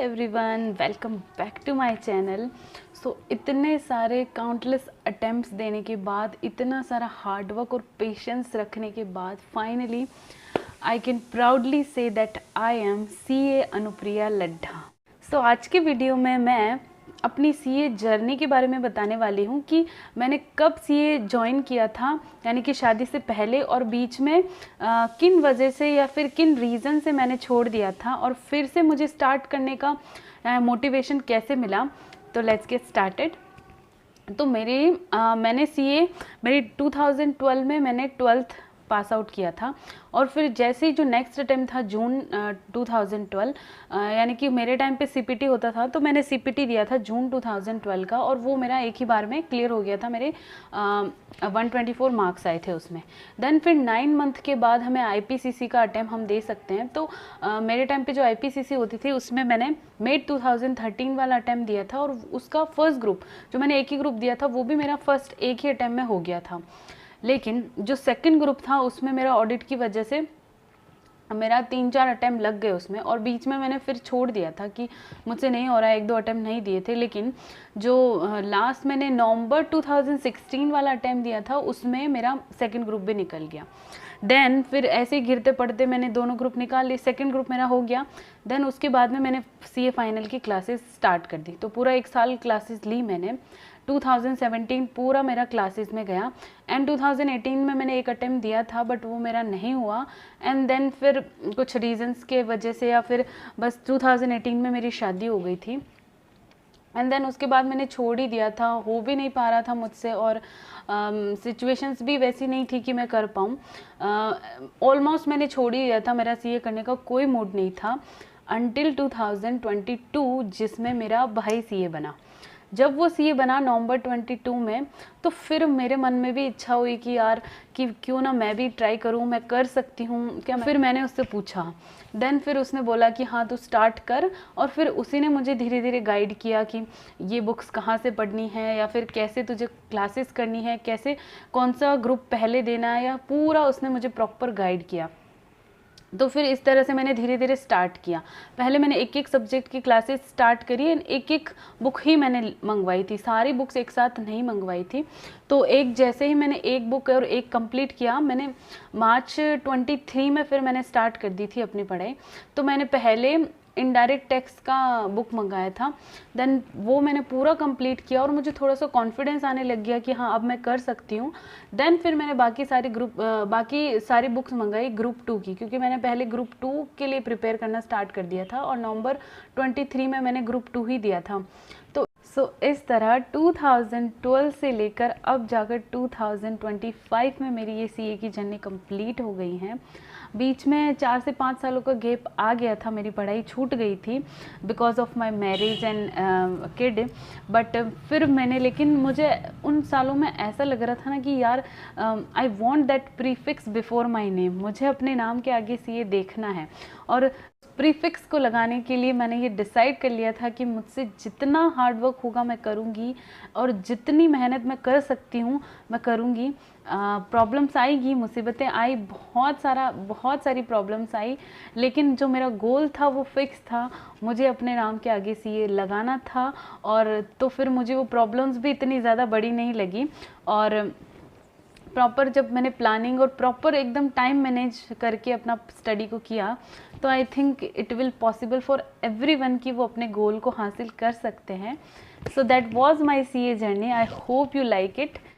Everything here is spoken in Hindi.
Everyone, welcome back to my channel. So इतने सारे काउंटलेस अटेम्प्ट्स देने के बाद, इतना सारा हार्डवर्क और पेशेंस रखने के बाद finally I can proudly say that I am CA Anupriya Laddha. So आज के वीडियो में मैं अपनी सीए जर्नी के बारे में बताने वाली हूँ कि मैंने कब सीए ज्वाइन किया था, यानी कि शादी से पहले, और बीच में किन वजह से या फिर किन रीज़न से मैंने छोड़ दिया था और फिर से मुझे स्टार्ट करने का मोटिवेशन कैसे मिला। तो लेट्स गेट स्टार्टेड। तो मैंने सीए मेरी 2012 में मैंने 12th पास आउट किया था, और फिर जैसे ही जो नेक्स्ट अटेम्प्ट था जून 2012, यानी कि मेरे टाइम पे सीपीटी होता था, तो मैंने सीपीटी दिया था जून 2012 का, और वो मेरा एक ही बार में क्लियर हो गया था। मेरे 124 मार्क्स आए थे उसमें। देन फिर 9 मंथ के बाद हमें आईपीसीसी का अटेम्प्ट हम दे सकते हैं। तो मेरे टाइम पे जो आईपीसीसी होती थी उसमें मैंने मेड 2013 वाला अटेम्प्ट दिया था, और उसका फर्स्ट ग्रुप जो मैंने एक ही ग्रुप दिया था वो भी मेरा फर्स्ट एक ही अटेम्प्ट में हो गया था। लेकिन जो सेकंड ग्रुप था उसमें मेरा ऑडिट की वजह से मेरा 3-4 अटेम्प्ट लग गए उसमें, और बीच में मैंने फिर छोड़ दिया था कि मुझसे नहीं हो रहा है, 1-2 अटेम्प्ट नहीं दिए थे। लेकिन जो लास्ट मैंने नवंबर 2016 वाला अटेम्प्ट दिया था उसमें मेरा सेकंड ग्रुप भी निकल गया। देन फिर ऐसे ही गिरते पड़ते मैंने दोनों ग्रुप निकाल लिए, सेकंड ग्रुप मेरा हो गया। देन उसके बाद में मैंने सीए फाइनल की क्लासेस स्टार्ट कर दी, तो पूरा 1 साल क्लासेस ली मैंने। 2017 पूरा मेरा क्लासेस में गया, एंड 2018 में मैंने एक अटेम्प्ट दिया था बट वो मेरा नहीं हुआ। एंड देन फिर कुछ रीजंस के वजह से, या फिर बस 2018 में मेरी शादी हो गई थी, एंड देन उसके बाद मैंने छोड़ ही दिया था, हो भी नहीं पा रहा था मुझसे, और सिचुएशंस भी वैसी नहीं थी कि मैं कर पाऊँ। ऑलमोस्ट मैंने छोड़ ही दिया था, मेरा सीए करने का कोई मूड नहीं था अनटिल 2022, जिसमें मेरा भाई सीए बना। जब वो सीए बना नवंबर 22 में, तो फिर मेरे मन में भी इच्छा हुई कि यार कि क्यों ना मैं भी ट्राई करूं, मैं कर सकती हूं क्या। फिर मैंने उससे पूछा, देन फिर उसने बोला कि हाँ तू स्टार्ट कर, और फिर उसी ने मुझे धीरे धीरे गाइड किया कि ये बुक्स कहाँ से पढ़नी है, या फिर कैसे तुझे क्लासेस करनी है, कैसे कौन सा ग्रुप पहले देना है, या पूरा उसने मुझे प्रॉपर गाइड किया। तो फिर इस तरह से मैंने धीरे धीरे स्टार्ट किया। पहले मैंने एक एक सब्जेक्ट की क्लासेस स्टार्ट करी, एंड एक एक बुक ही मैंने मंगवाई थी, सारी बुक्स एक साथ नहीं मंगवाई थी। तो एक जैसे ही मैंने एक बुक और एक कंप्लीट किया, मैंने मार्च 23 में फिर मैंने स्टार्ट कर दी थी अपनी पढ़ाई। तो मैंने पहले इनडायरेक्ट टेक्स्ट का बुक मंगाया था, देन वो मैंने पूरा कंप्लीट किया, और मुझे थोड़ा सा कॉन्फिडेंस आने लग गया कि हाँ अब मैं कर सकती हूँ। देन फिर मैंने बाकी सारी बुक्स मंगाई ग्रुप 2 की, क्योंकि मैंने पहले ग्रुप 2 के लिए प्रिपेयर करना स्टार्ट कर दिया था, और नवंबर 23 में मैंने ग्रुप 2 ही दिया था। तो इस तरह 2012 से लेकर अब जाकर 2025 में मेरी ये सीए की जर्नी कंप्लीट हो गई है। बीच में 4 से 5 सालों का गैप आ गया था, मेरी पढ़ाई छूट गई थी because of my marriage and kid. But फिर मैंने, लेकिन मुझे उन सालों में ऐसा लग रहा था ना कि यार I want that prefix before my name, मुझे अपने नाम के आगे सीए देखना है। और प्रीफिक्स को लगाने के लिए मैंने ये डिसाइड कर लिया था कि मुझसे जितना हार्डवर्क होगा मैं करूँगी, और जितनी मेहनत मैं कर सकती हूँ मैं करूँगी। प्रॉब्लम्स आएगी, मुसीबतें आई, बहुत सारी प्रॉब्लम्स आई, लेकिन जो मेरा गोल था वो फिक्स था, मुझे अपने नाम के आगे सीए लगाना था। और तो फिर मुझे वो प्रॉब्लम्स भी इतनी ज़्यादा बड़ी नहीं लगी, और प्रॉपर जब मैंने प्लानिंग और प्रॉपर एकदम टाइम मैनेज करके अपना स्टडी को किया, तो I think it will possible for everyone कि वो अपने गोल को हासिल कर सकते हैं। So that was my CA journey. I hope you like it.